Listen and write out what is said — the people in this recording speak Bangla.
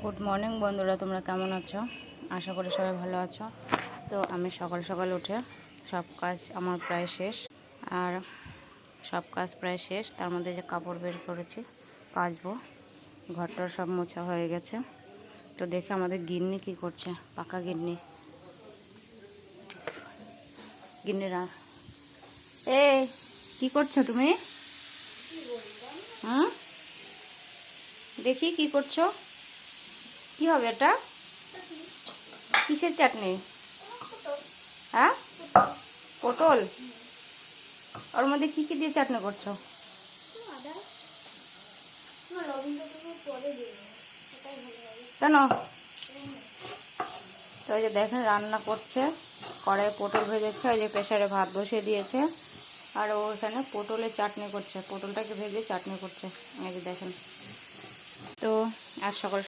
গুড মর্নিং বন্ধুরা, তোমরা কেমন আছো? আশা করি সবাই ভালো আছো। তো আমি সকাল সকাল উঠে সব কাজ আমার প্রায় শেষ। আর সব কাজ প্রায় শেষ, তার মধ্যে যে কাপড় বের করেছি কাচবো, ঘরটার সব মোছা হয়ে গেছে। তো দেখে আমাদের গিন্নি কি করছে, পাকা গিন্নিরা কি করছো তুমি? হুম, দেখি কি করছো। কি হবে এটা? কিসের চাটনি? হ্যাঁ, পটল। ওর মধ্যে কি কি দিয়ে চাটনি করছো? কেন? তো ওই যে দেখেন রান্না করছে, কড়াইয়ে পটল ভেজেছে, ওই যে প্রেসারে ভাত বসিয়ে দিয়েছে, আর ও ওখানে পটলের চাটনি করছে, পটলটাকে ভেজে চাটনি করছে। এই যে দেখেন। তো আজ সকাল